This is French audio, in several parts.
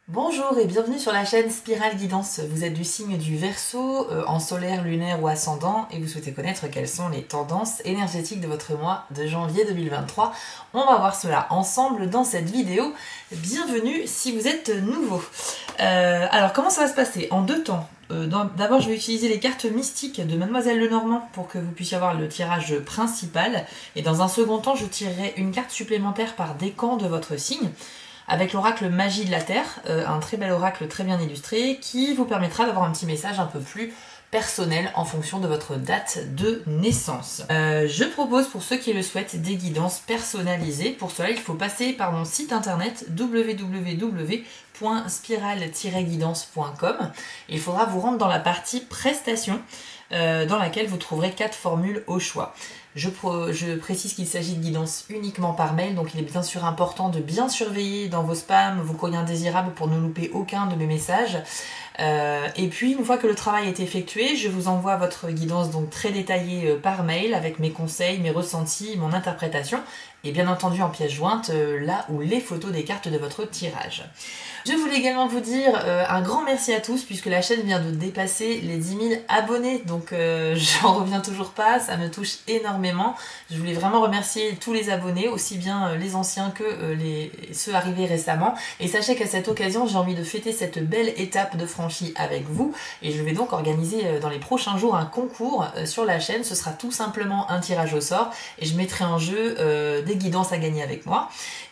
Bonjour et bienvenue sur la chaîne Spirale Guidance. Vous êtes du signe du Verseau, en solaire, lunaire ou ascendant, et vous souhaitez connaître quelles sont les tendances énergétiques de votre mois de janvier 2023. On va voir cela ensemble dans cette vidéo. Bienvenue si vous êtes nouveau. Alors comment ça va se passer? En deux temps. D'abord je vais utiliser les cartes mystiques de Mademoiselle Lenormand pour que vous puissiez avoir le tirage principal. Et dans un second temps je tirerai une carte supplémentaire par décan de votre signe, avec l'oracle Magie de la Terre, un très bel oracle très bien illustré qui vous permettra d'avoir un petit message un peu plus personnel en fonction de votre date de naissance. Je propose pour ceux qui le souhaitent des guidances personnalisées. Pour cela, il faut passer par mon site internet www.spiral-guidance.com. Il faudra vous rendre dans la partie prestations dans laquelle vous trouverez 4 formules au choix. Je précise qu'il s'agit de guidance uniquement par mail, donc il est bien sûr important de bien surveiller dans vos spams, vos courriers indésirables pour ne louper aucun de mes messages. Et puis une fois que le travail est effectué, je vous envoie votre guidance donc très détaillée par mail avec mes conseils, mes ressentis, mon interprétation et bien entendu en pièce jointe là où les photos des cartes de votre tirage. Je voulais également vous dire un grand merci à tous puisque la chaîne vient de dépasser les 10 000 abonnés, donc j'en reviens toujours pas, ça me touche énormément. Je voulais vraiment remercier tous les abonnés, aussi bien les anciens que ceux arrivés récemment, et sachez qu'à cette occasion j'ai envie de fêter cette belle étape de franchie avec vous, et je vais donc organiser dans les prochains jours un concours sur la chaîne. Ce sera tout simplement un tirage au sort et je mettrai en jeu des guidances à gagner avec moi,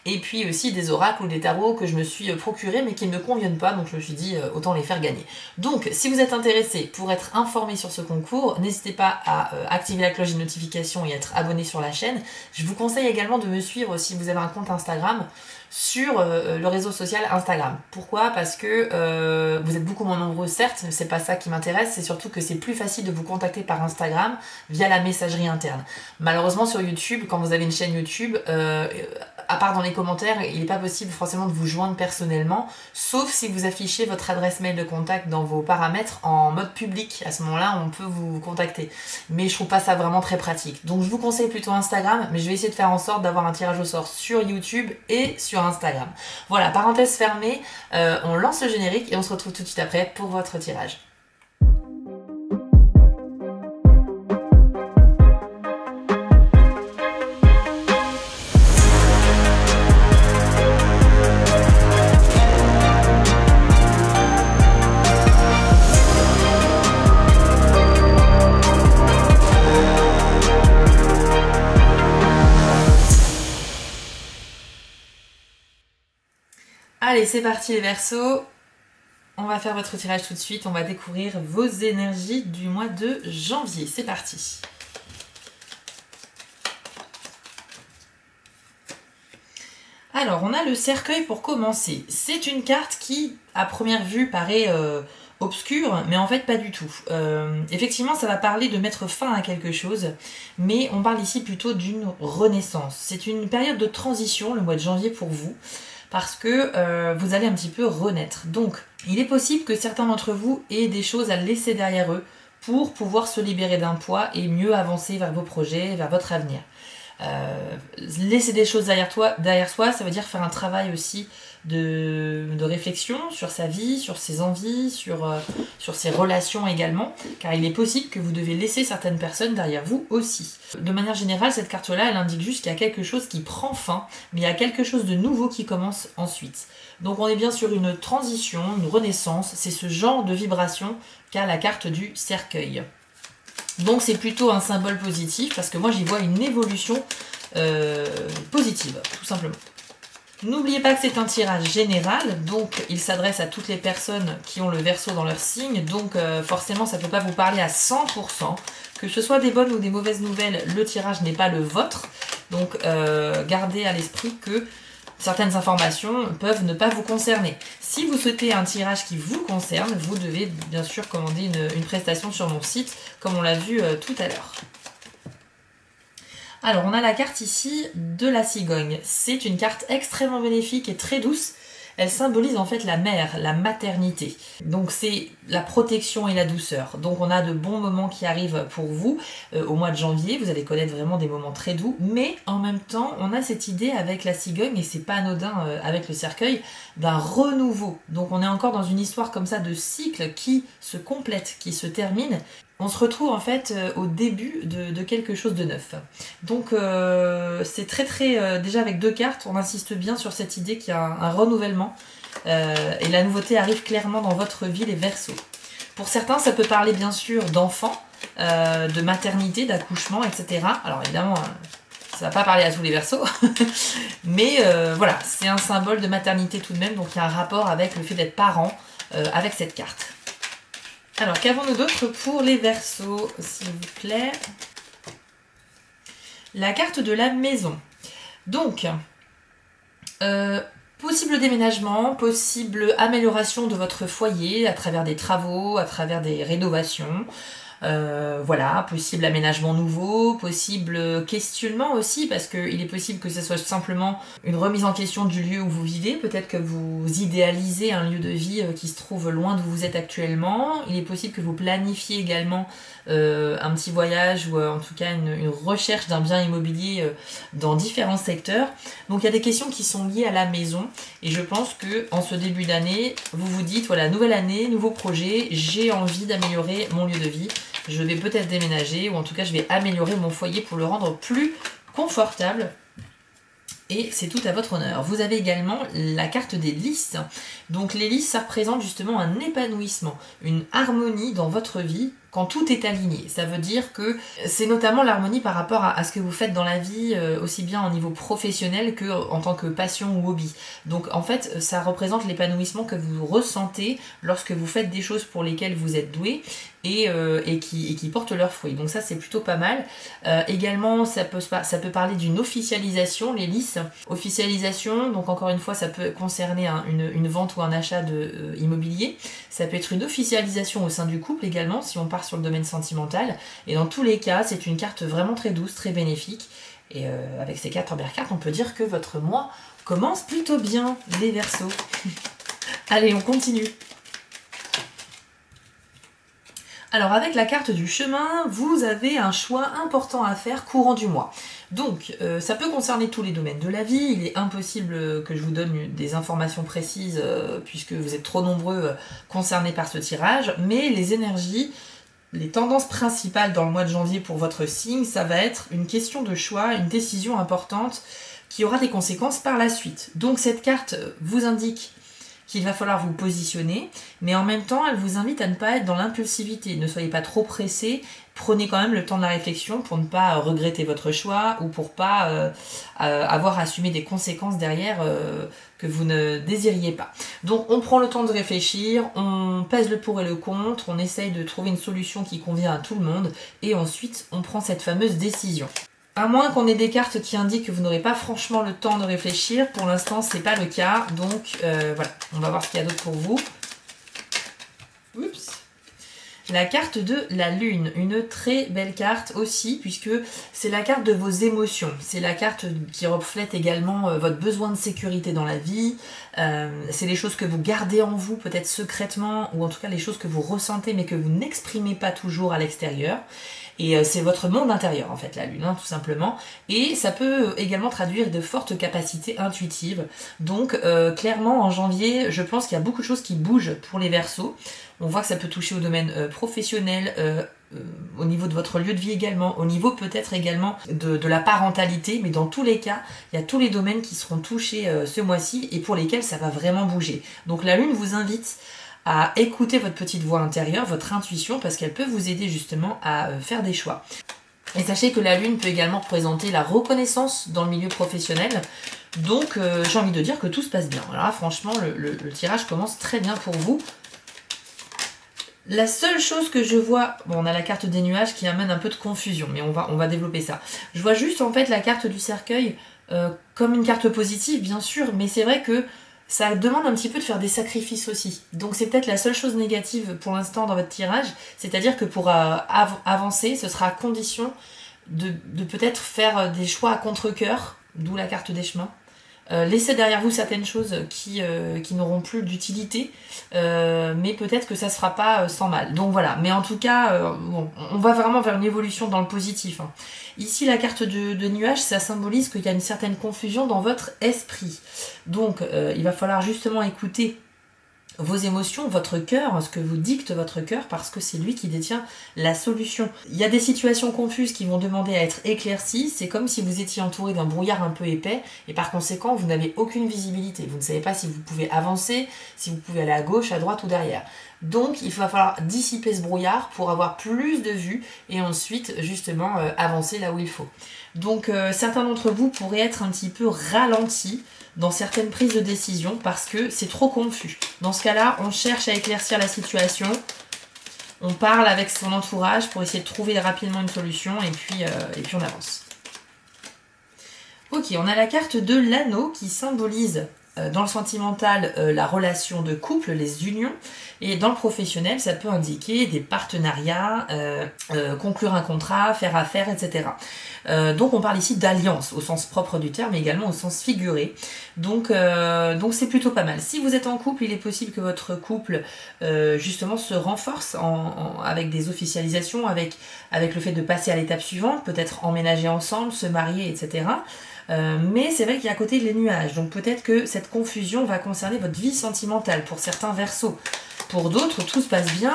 et puis aussi des oracles ou des tarots que je me suis procurés mais qui ne me conviennent pas, donc je me suis dit autant les faire gagner. Donc si vous êtes intéressé pour être informé sur ce concours, n'hésitez pas à activer la cloche de notification et être abonné sur la chaîne. Je vous conseille également de me suivre si vous avez un compte Instagram sur le réseau social Instagram. Pourquoi? Parce que vous êtes beaucoup moins nombreux, certes, c'est pas ça qui m'intéresse, c'est surtout que c'est plus facile de vous contacter par Instagram via la messagerie interne. Malheureusement sur YouTube, quand vous avez une chaîne YouTube, à part dans les commentaires, il n'est pas possible forcément de vous joindre personnellement, sauf si vous affichez votre adresse mail de contact dans vos paramètres en mode public. À ce moment-là, on peut vous contacter. Mais je trouve pas ça vraiment très pratique. Donc je vous conseille plutôt Instagram, mais je vais essayer de faire en sorte d'avoir un tirage au sort sur YouTube et sur Instagram. Voilà, parenthèse fermée, on lance le générique et on se retrouve tout de suite après pour votre tirage. Allez, c'est parti les Verseaux. On va faire votre tirage tout de suite. On va découvrir vos énergies du mois de janvier. C'est parti. Alors, on a le cercueil pour commencer. C'est une carte qui, à première vue, paraît obscure, mais en fait pas du tout. Effectivement, ça va parler de mettre fin à quelque chose, mais on parle ici plutôt d'une renaissance. C'est une période de transition, le mois de janvier pour vous, parce que vous allez un petit peu renaître. Donc, il est possible que certains d'entre vous aient des choses à laisser derrière eux pour pouvoir se libérer d'un poids et mieux avancer vers vos projets, vers votre avenir. Laisser des choses derrière soi, ça veut dire faire un travail aussi de réflexion sur sa vie, sur ses envies, sur ses relations également, car il est possible que vous devez laisser certaines personnes derrière vous aussi. De manière générale, cette carte-là, elle indique juste qu'il y a quelque chose qui prend fin, mais il y a quelque chose de nouveau qui commence ensuite. Donc on est bien sur une transition, une renaissance, c'est ce genre de vibration qu'a la carte du cercueil. Donc c'est plutôt un symbole positif, parce que moi j'y vois une évolution positive, tout simplement. N'oubliez pas que c'est un tirage général, donc il s'adresse à toutes les personnes qui ont le Verseau dans leur signe, donc forcément ça ne peut pas vous parler à 100%. Que ce soit des bonnes ou des mauvaises nouvelles, le tirage n'est pas le vôtre, donc gardez à l'esprit que certaines informations peuvent ne pas vous concerner. Si vous souhaitez un tirage qui vous concerne, vous devez bien sûr commander une prestation sur mon site, comme on l'a vu tout à l'heure. Alors, on a la carte ici de la cigogne. C'est une carte extrêmement bénéfique et très douce. elle symbolise en fait la mère, la maternité. Donc c'est la protection et la douceur. Donc on a de bons moments qui arrivent pour vous au mois de janvier, vous allez connaître vraiment des moments très doux, mais en même temps on a cette idée avec la cigogne, et c'est pas anodin avec le cercueil, d'un renouveau. Donc on est encore dans une histoire comme ça de cycle qui se complète, qui se termine. On se retrouve en fait au début de quelque chose de neuf. Donc c'est très déjà avec 2 cartes, on insiste bien sur cette idée qu'il y a un renouvellement et la nouveauté arrive clairement dans votre vie, les Verseaux. Pour certains, ça peut parler bien sûr d'enfants, de maternité, d'accouchement, etc. Alors évidemment, ça va pas parler à tous les Verseaux, mais voilà, c'est un symbole de maternité tout de même, donc il y a un rapport avec le fait d'être parent avec cette carte. Alors, qu'avons-nous d'autre pour les Verseaux, s'il vous plaît? La carte de la maison. Donc, possible déménagement, possible amélioration de votre foyer à travers des travaux, à travers des rénovations. Voilà, possible aménagement nouveau, possible questionnement aussi, parce qu'il est possible que ce soit simplement une remise en question du lieu où vous vivez. Peut-être que vous idéalisez un lieu de vie qui se trouve loin d'où vous êtes actuellement. Il est possible que vous planifiez également un petit voyage ou en tout cas une recherche d'un bien immobilier dans différents secteurs. Donc il y a des questions qui sont liées à la maison, et je pense que en ce début d'année, vous vous dites voilà, nouvelle année, nouveau projet, j'ai envie d'améliorer mon lieu de vie. Je vais peut-être déménager, ou en tout cas je vais améliorer mon foyer pour le rendre plus confortable. Et c'est tout à votre honneur. Vous avez également la carte des lys. Donc les lys, ça représente justement un épanouissement, une harmonie dans votre vie quand tout est aligné. Ça veut dire que c'est notamment l'harmonie par rapport à ce que vous faites dans la vie, aussi bien au niveau professionnel que en tant que passion ou hobby. Donc en fait, ça représente l'épanouissement que vous ressentez lorsque vous faites des choses pour lesquelles vous êtes doué et qui portent leurs fruits. Donc ça, c'est plutôt pas mal. Également, ça peut parler d'une officialisation, les lys. Officialisation, donc encore une fois, ça peut concerner une vente ou un achat de immobilier. Ça peut être une officialisation au sein du couple également, si on part sur le domaine sentimental. Et dans tous les cas, c'est une carte vraiment très douce, très bénéfique. Et avec ces 4 premières cartes, on peut dire que votre mois commence plutôt bien, les Verseaux. Allez, on continue. Alors avec la carte du chemin, vous avez un choix important à faire courant du mois. Donc ça peut concerner tous les domaines de la vie, il est impossible que je vous donne des informations précises puisque vous êtes trop nombreux concernés par ce tirage, mais les énergies, les tendances principales dans le mois de janvier pour votre signe, ça va être une question de choix, une décision importante qui aura des conséquences par la suite. Donc cette carte vous indique qu'il va falloir vous positionner, mais en même temps, elle vous invite à ne pas être dans l'impulsivité. Ne soyez pas trop pressé, prenez quand même le temps de la réflexion pour ne pas regretter votre choix ou pour pas avoir à assumer des conséquences derrière que vous ne désiriez pas. Donc on prend le temps de réfléchir, on pèse le pour et le contre, on essaye de trouver une solution qui convient à tout le monde, et ensuite on prend cette fameuse décision. À moins qu'on ait des cartes qui indiquent que vous n'aurez pas franchement le temps de réfléchir, pour l'instant c'est pas le cas, donc voilà, on va voir ce qu'il y a d'autre pour vous. Oups. La carte de la lune, une très belle carte aussi, puisque c'est la carte de vos émotions. C'est la carte qui reflète également votre besoin de sécurité dans la vie. C'est les choses que vous gardez en vous, peut-être secrètement, ou en tout cas les choses que vous ressentez mais que vous n'exprimez pas toujours à l'extérieur. Et c'est votre monde intérieur en fait, la lune, hein, tout simplement. Et ça peut également traduire de fortes capacités intuitives. Donc clairement en janvier, je pense qu'il y a beaucoup de choses qui bougent pour les Verseaux. On voit que ça peut toucher au domaine professionnel, au niveau de votre lieu de vie également, au niveau peut-être également de la parentalité, mais dans tous les cas, il y a tous les domaines qui seront touchés ce mois-ci et pour lesquels ça va vraiment bouger. Donc la lune vous invite à écouter votre petite voix intérieure, votre intuition, parce qu'elle peut vous aider justement à faire des choix. Et sachez que la lune peut également représenter la reconnaissance dans le milieu professionnel. Donc j'ai envie de dire que tout se passe bien. Alors là, franchement, le tirage commence très bien pour vous. La seule chose que je vois, bon, on a la carte des nuages qui amène un peu de confusion, mais on va développer ça. Je vois juste en fait la carte du cercueil comme une carte positive, bien sûr, mais c'est vrai que ça demande un petit peu de faire des sacrifices aussi. Donc c'est peut-être la seule chose négative pour l'instant dans votre tirage, c'est-à-dire que pour avancer, ce sera à condition de peut-être faire des choix à contre-cœur, d'où la carte des chemins, Laissez derrière vous certaines choses qui n'auront plus d'utilité, mais peut-être que ça se fera pas sans mal. Donc voilà, mais en tout cas, bon, on va vraiment vers une évolution dans le positif, hein. Ici, la carte de nuage, ça symbolise qu'il y a une certaine confusion dans votre esprit. Donc, il va falloir justement écouter vos émotions, votre cœur, ce que vous dicte votre cœur, parce que c'est lui qui détient la solution. Il y a des situations confuses qui vont demander à être éclaircies, c'est comme si vous étiez entouré d'un brouillard un peu épais, et par conséquent, vous n'avez aucune visibilité. Vous ne savez pas si vous pouvez avancer, si vous pouvez aller à gauche, à droite ou derrière. Donc, il va falloir dissiper ce brouillard pour avoir plus de vue, et ensuite, justement, avancer là où il faut. Donc, certains d'entre vous pourraient être un petit peu ralentis dans certaines prises de décision parce que c'est trop confus. Dans ce cas-là, on cherche à éclaircir la situation, on parle avec son entourage pour essayer de trouver rapidement une solution et puis on avance. Ok, on a la carte de l'anneau qui symbolise dans le sentimental la relation de couple, les unions, et dans le professionnel, ça peut indiquer des partenariats, conclure un contrat, faire affaire, etc. Donc on parle ici d'alliance au sens propre du terme, mais également au sens figuré. Donc c'est plutôt pas mal. Si vous êtes en couple, il est possible que votre couple justement se renforce avec des officialisations, avec le fait de passer à l'étape suivante, peut-être emménager ensemble, se marier, etc. Mais c'est vrai qu'il y a à côté les nuages, donc peut-être que cette confusion va concerner votre vie sentimentale pour certains Verseaux. Pour d'autres, tout se passe bien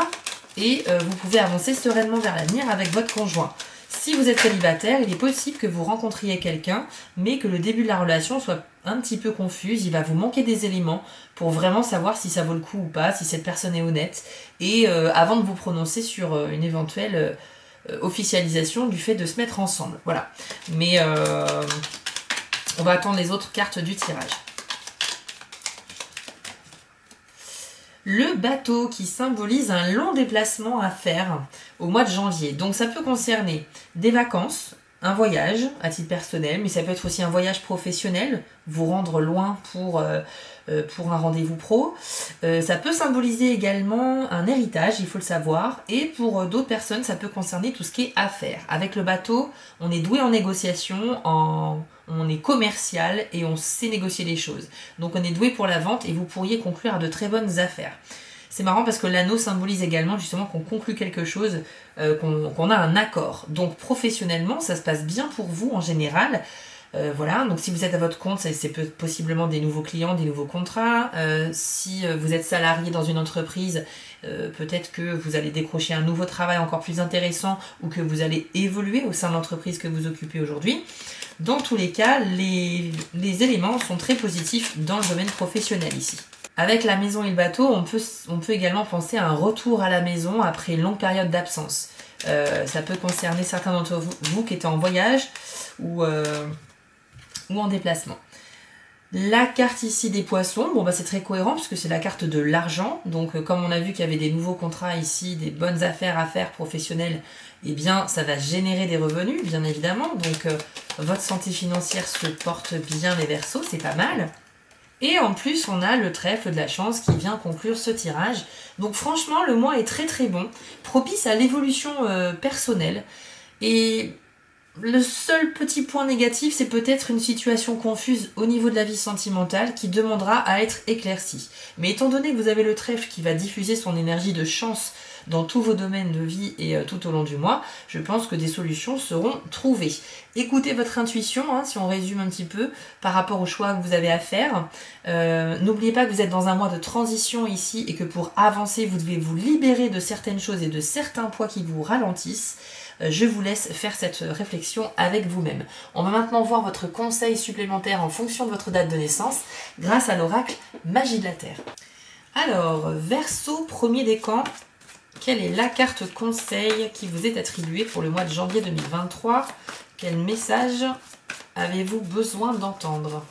et vous pouvez avancer sereinement vers l'avenir avec votre conjoint. Si vous êtes célibataire, il est possible que vous rencontriez quelqu'un, mais que le début de la relation soit un petit peu confuse. Il va vous manquer des éléments pour vraiment savoir si ça vaut le coup ou pas, si cette personne est honnête, et avant de vous prononcer sur une éventuelle officialisation du fait de se mettre ensemble. Voilà. Mais on va attendre les autres cartes du tirage. Le bateau qui symbolise un long déplacement à faire au mois de janvier. Donc ça peut concerner des vacances, un voyage à titre personnel, mais ça peut être aussi un voyage professionnel, vous rendre loin pour un rendez-vous pro. Ça peut symboliser également un héritage, il faut le savoir, et pour d'autres personnes, ça peut concerner tout ce qui est affaires. Avec le bateau, on est doué en négociation, on est commercial et on sait négocier les choses. Donc on est doué pour la vente et vous pourriez conclure à de très bonnes affaires. C'est marrant parce que l'anneau symbolise également justement qu'on conclut quelque chose, qu'on a un accord. Donc professionnellement, ça se passe bien pour vous en général. Voilà, donc si vous êtes à votre compte, c'est possiblement des nouveaux clients, des nouveaux contrats. Si vous êtes salarié dans une entreprise, peut-être que vous allez décrocher un nouveau travail encore plus intéressant ou que vous allez évoluer au sein de l'entreprise que vous occupez aujourd'hui. Dans tous les cas, les éléments sont très positifs dans le domaine professionnel ici. Avec la maison et le bateau, on peut également penser à un retour à la maison après une longue période d'absence. Ça peut concerner certains d'entre vous qui étaient en voyage ou en déplacement. La carte ici des poissons, bon bah c'est très cohérent puisque c'est la carte de l'argent. Donc comme on a vu qu'il y avait des nouveaux contrats ici, des bonnes affaires à faire professionnelles, eh bien ça va générer des revenus bien évidemment. Donc votre santé financière se porte bien les Verseaux, c'est pas mal. Et en plus on a le trèfle de la chance qui vient conclure ce tirage. Donc franchement le mois est très très bon, propice à l'évolution personnelle. Et le seul petit point négatif, c'est peut-être une situation confuse au niveau de la vie sentimentale qui demandera à être éclaircie. Mais étant donné que vous avez le trèfle qui va diffuser son énergie de chance dans tous vos domaines de vie et tout au long du mois, je pense que des solutions seront trouvées. Écoutez votre intuition, hein, si on résume un petit peu, par rapport au choix que vous avez à faire. N'oubliez pas que vous êtes dans un mois de transition ici et que pour avancer, vous devez vous libérer de certaines choses et de certains poids qui vous ralentissent. Je vous laisse faire cette réflexion avec vous-même. On va maintenant voir votre conseil supplémentaire en fonction de votre date de naissance grâce à l'oracle Magie de la Terre. Alors, Verseau, premier décan, quelle est la carte conseil qui vous est attribuée pour le mois de janvier 2023? Quel message avez-vous besoin d'entendre?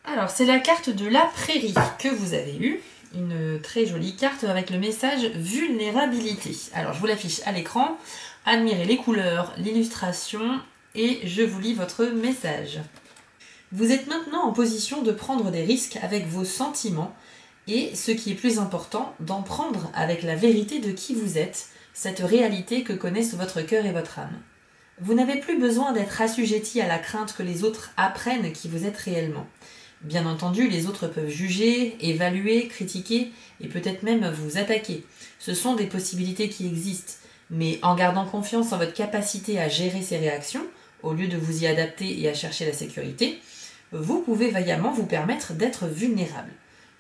Alors, c'est la carte de la prairie que vous avez eue. Une très jolie carte avec le message vulnérabilité. Alors, je vous l'affiche à l'écran. Admirez les couleurs, l'illustration et je vous lis votre message. Vous êtes maintenant en position de prendre des risques avec vos sentiments et, ce qui est plus important, d'en prendre avec la vérité de qui vous êtes. cette réalité que connaissent votre cœur et votre âme. Vous n'avez plus besoin d'être assujetti à la crainte que les autres apprennent qui vous êtes réellement. Bien entendu, les autres peuvent juger, évaluer, critiquer et peut-être même vous attaquer. Ce sont des possibilités qui existent, mais en gardant confiance en votre capacité à gérer ces réactions, au lieu de vous y adapter et à chercher la sécurité, vous pouvez vaillamment vous permettre d'être vulnérable.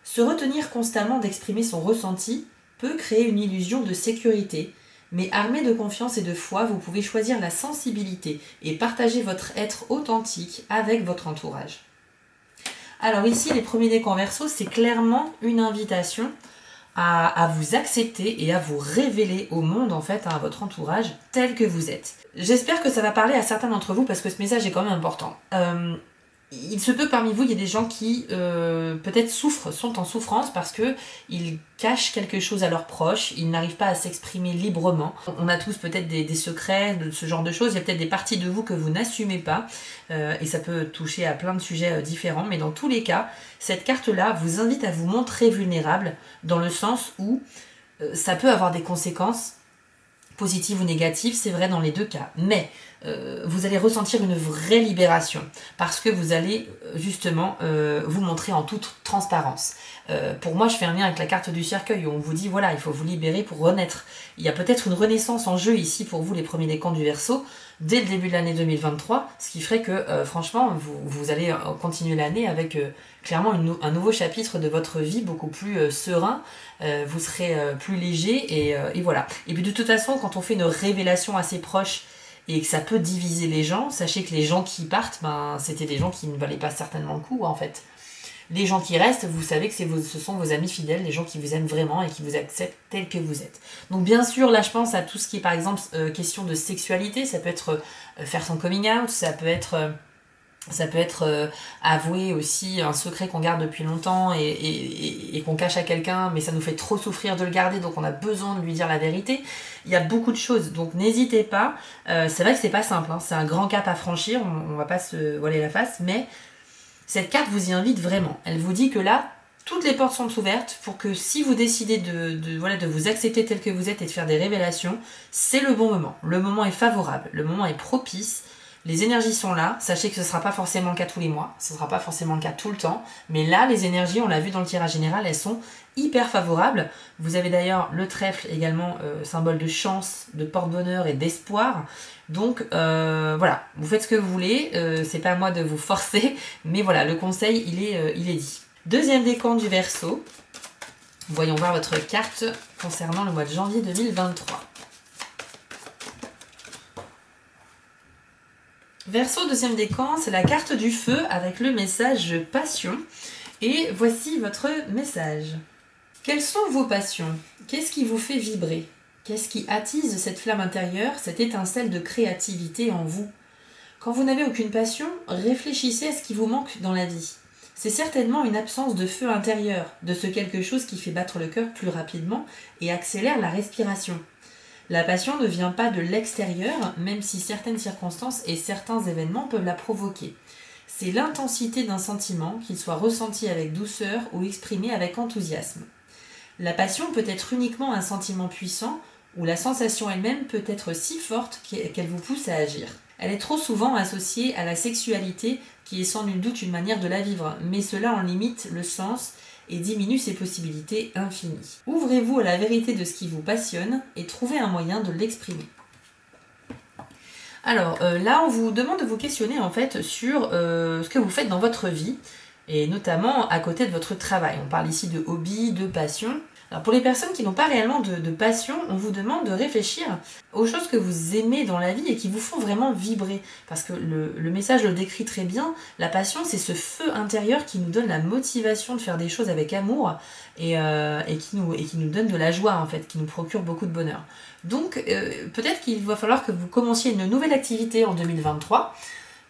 Se retenir constamment d'exprimer son ressenti peut créer une illusion de sécurité, mais armé de confiance et de foi, vous pouvez choisir la sensibilité et partager votre être authentique avec votre entourage. Alors ici, les premiers décans Verseau, c'est clairement une invitation à vous accepter et à vous révéler au monde, en fait, à votre entourage, tel que vous êtes. J'espère que ça va parler à certains d'entre vous parce que ce message est quand même important. Il se peut parmi vous, il y a des gens qui peut-être sont en souffrance parce que ils cachent quelque chose à leurs proches, ils n'arrivent pas à s'exprimer librement. On a tous peut-être des secrets, de ce genre de choses, il y a peut-être des parties de vous que vous n'assumez pas, et ça peut toucher à plein de sujets différents, mais dans tous les cas, cette carte-là vous invite à vous montrer vulnérable, dans le sens où ça peut avoir des conséquences positives ou négatives, c'est vrai dans les deux cas, mais vous allez ressentir une vraie libération parce que vous allez justement vous montrer en toute transparence. Pour moi, je fais un lien avec la carte du cercueil où on vous dit voilà, il faut vous libérer pour renaître. Il y a peut-être une renaissance en jeu ici pour vous, les premiers décans du Verseau, dès le début de l'année 2023, ce qui ferait que franchement, vous allez continuer l'année avec clairement un nouveau chapitre de votre vie beaucoup plus serein. Vous serez plus léger et voilà. Et puis de toute façon, quand on fait une révélation assez proche et que ça peut diviser les gens, sachez que les gens qui partent, c'était des gens qui ne valaient pas certainement le coup en fait. Les gens qui restent, vous savez que ce sont vos amis fidèles, les gens qui vous aiment vraiment et qui vous acceptent tel que vous êtes. Donc bien sûr, là je pense à tout ce qui est par exemple question de sexualité, ça peut être faire son coming out, ça peut être avouer aussi un secret qu'on garde depuis longtemps et qu'on cache à quelqu'un, mais ça nous fait trop souffrir de le garder, donc on a besoin de lui dire la vérité. Il y a beaucoup de choses, donc n'hésitez pas. C'est vrai que c'est pas simple, hein, c'est un grand cap à franchir, on va pas se voiler la face, mais cette carte vous y invite vraiment. Elle vous dit que là, toutes les portes sont ouvertes pour que si vous décidez de vous accepter tel que vous êtes et de faire des révélations, c'est le bon moment. Le moment est favorable, le moment est propice. Les énergies sont là, sachez que ce ne sera pas forcément le cas tous les mois, ce ne sera pas forcément le cas tout le temps, mais là, les énergies, on l'a vu dans le tirage général, elles sont hyper favorables. Vous avez d'ailleurs le trèfle également, symbole de chance, de porte-bonheur et d'espoir. Donc voilà, vous faites ce que vous voulez, c'est pas à moi de vous forcer, mais voilà, le conseil, il est dit. Deuxième décan du Verseau, voyons voir votre carte concernant le mois de janvier 2023. Verseau, deuxième décan, c'est la carte du feu avec le message passion. Et voici votre message. Quelles sont vos passions? Qu'est-ce qui vous fait vibrer? Qu'est-ce qui attise cette flamme intérieure, cette étincelle de créativité en vous? Quand vous n'avez aucune passion, réfléchissez à ce qui vous manque dans la vie. C'est certainement une absence de feu intérieur, de ce quelque chose qui fait battre le cœur plus rapidement et accélère la respiration. La passion ne vient pas de l'extérieur, même si certaines circonstances et certains événements peuvent la provoquer. C'est l'intensité d'un sentiment, qu'il soit ressenti avec douceur ou exprimé avec enthousiasme. La passion peut être uniquement un sentiment puissant, où la sensation elle-même peut être si forte qu'elle vous pousse à agir. Elle est trop souvent associée à la sexualité, qui est sans nul doute une manière de la vivre, mais cela en limite le sens et diminue ses possibilités infinies. Ouvrez-vous à la vérité de ce qui vous passionne et trouvez un moyen de l'exprimer. Alors là, on vous demande de vous questionner en fait sur ce que vous faites dans votre vie, et notamment à côté de votre travail. On parle ici de hobby, de passion. Alors pour les personnes qui n'ont pas réellement de passion, on vous demande de réfléchir aux choses que vous aimez dans la vie et qui vous font vraiment vibrer. Parce que le message le décrit très bien, la passion c'est ce feu intérieur qui nous donne la motivation de faire des choses avec amour et qui nous donne de la joie en fait, qui nous procure beaucoup de bonheur. Donc peut-être qu'il va falloir que vous commenciez une nouvelle activité en 2023,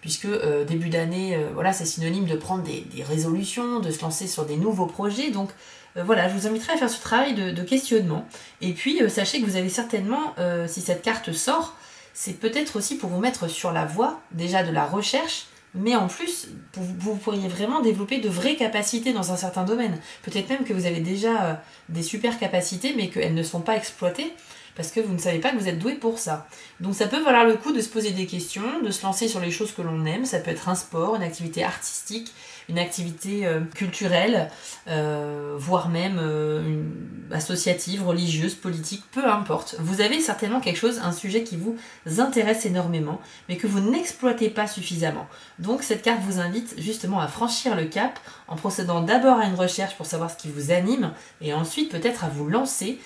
puisque début d'année, voilà, c'est synonyme de prendre des résolutions, de se lancer sur des nouveaux projets. Donc voilà, je vous inviterai à faire ce travail de questionnement. Et puis, sachez que vous avez certainement, si cette carte sort, c'est peut-être aussi pour vous mettre sur la voie déjà de la recherche, mais en plus, vous pourriez vraiment développer de vraies capacités dans un certain domaine. Peut-être même que vous avez déjà des super capacités, mais qu'elles ne sont pas exploitées. parce que vous ne savez pas que vous êtes doué pour ça. Donc ça peut valoir le coup de se poser des questions, de se lancer sur les choses que l'on aime. Ça peut être un sport, une activité artistique, une activité culturelle, voire même associative, religieuse, politique, peu importe. Vous avez certainement quelque chose, un sujet qui vous intéresse énormément, mais que vous n'exploitez pas suffisamment. Donc cette carte vous invite justement à franchir le cap en procédant d'abord à une recherche pour savoir ce qui vous anime, et ensuite peut-être à vous lancer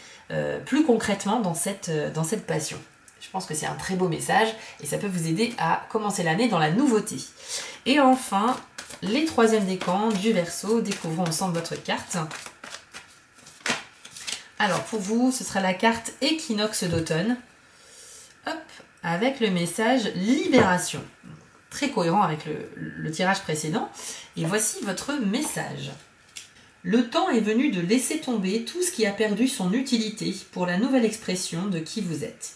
plus concrètement dans cette passion. Je pense que c'est un très beau message et ça peut vous aider à commencer l'année dans la nouveauté. Et enfin, les troisièmes décans du Verseau. Découvrons ensemble votre carte. Alors pour vous, ce sera la carte Équinoxe d'automne. Hop, avec le message Libération. Très cohérent avec le tirage précédent. Et voici votre message. Le temps est venu de laisser tomber tout ce qui a perdu son utilité pour la nouvelle expression de qui vous êtes.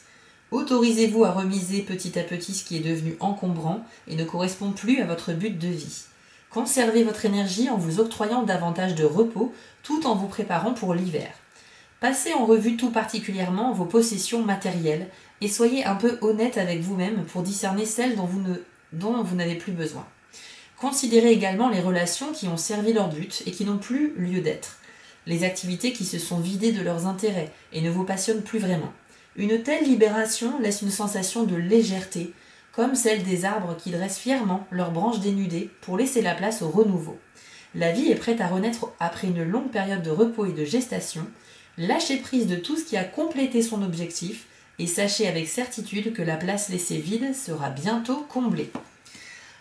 Autorisez-vous à remiser petit à petit ce qui est devenu encombrant et ne correspond plus à votre but de vie. Conservez votre énergie en vous octroyant davantage de repos tout en vous préparant pour l'hiver. Passez en revue tout particulièrement vos possessions matérielles et soyez un peu honnête avec vous-même pour discerner celles dont vous n'avez plus besoin. Considérez également les relations qui ont servi leur but et qui n'ont plus lieu d'être. Les activités qui se sont vidées de leurs intérêts et ne vous passionnent plus vraiment. Une telle libération laisse une sensation de légèreté, comme celle des arbres qui dressent fièrement leurs branches dénudées pour laisser la place au renouveau. La vie est prête à renaître après une longue période de repos et de gestation. Lâchez prise de tout ce qui a complété son objectif et sachez avec certitude que la place laissée vide sera bientôt comblée.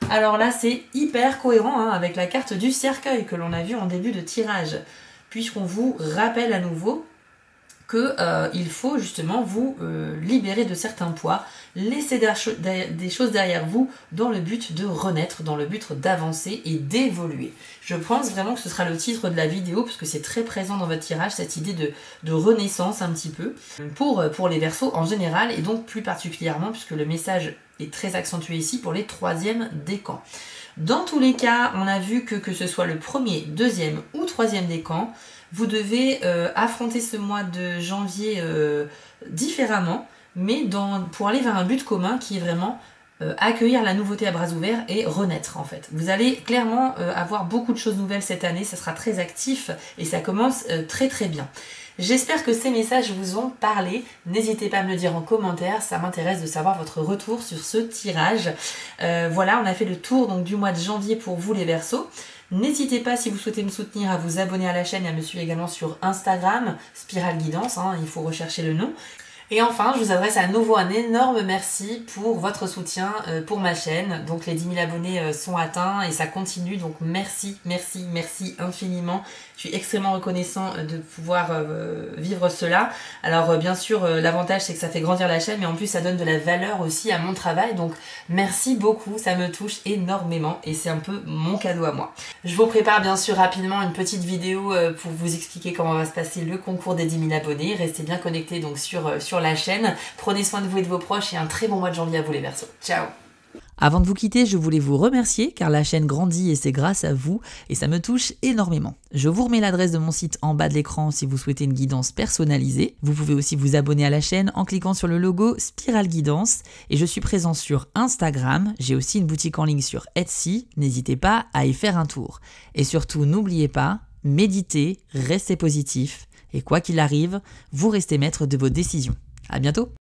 Alors là, c'est hyper cohérent avec la carte du cercueil que l'on a vu en début de tirage, puisqu'on vous rappelle à nouveau qu'il faut justement vous libérer de certains poids, laisser des choses derrière vous dans le but de renaître, dans le but d'avancer et d'évoluer. Je pense vraiment que ce sera le titre de la vidéo parce que c'est très présent dans votre tirage, cette idée de renaissance un petit peu pour les Verseaux en général et donc plus particulièrement puisque le message est très accentué ici pour les troisièmes décans. Dans tous les cas, on a vu que ce soit le premier, deuxième ou troisième décan, vous devez affronter ce mois de janvier différemment, mais pour aller vers un but commun qui est vraiment accueillir la nouveauté à bras ouverts et renaître en fait. Vous allez clairement avoir beaucoup de choses nouvelles cette année, ça sera très actif et ça commence très très bien. J'espère que ces messages vous ont parlé. N'hésitez pas à me le dire en commentaire, ça m'intéresse de savoir votre retour sur ce tirage. Voilà, on a fait le tour donc, du mois de janvier pour vous les Verseaux. N'hésitez pas, si vous souhaitez me soutenir, à vous abonner à la chaîne et à me suivre également sur Instagram, Spirale Guidance, il faut rechercher le nom. Et enfin, je vous adresse à nouveau un énorme merci pour votre soutien pour ma chaîne. Donc les 10 000 abonnés sont atteints et ça continue. Donc merci, merci, merci infiniment. Je suis extrêmement reconnaissant de pouvoir vivre cela. Alors bien sûr, l'avantage c'est que ça fait grandir la chaîne, mais en plus ça donne de la valeur aussi à mon travail. Donc merci beaucoup, ça me touche énormément et c'est un peu mon cadeau à moi. Je vous prépare bien sûr rapidement une petite vidéo pour vous expliquer comment va se passer le concours des 10 000 abonnés. Restez bien connectés donc sur la chaîne. Prenez soin de vous et de vos proches et un très bon mois de janvier à vous les Verseaux. Ciao! Avant de vous quitter, je voulais vous remercier car la chaîne grandit et c'est grâce à vous et ça me touche énormément. Je vous remets l'adresse de mon site en bas de l'écran si vous souhaitez une guidance personnalisée. Vous pouvez aussi vous abonner à la chaîne en cliquant sur le logo Spirale Guidance et je suis présent sur Instagram. J'ai aussi une boutique en ligne sur Etsy. N'hésitez pas à y faire un tour. Et surtout, n'oubliez pas, méditez, restez positif et quoi qu'il arrive, vous restez maître de vos décisions. À bientôt!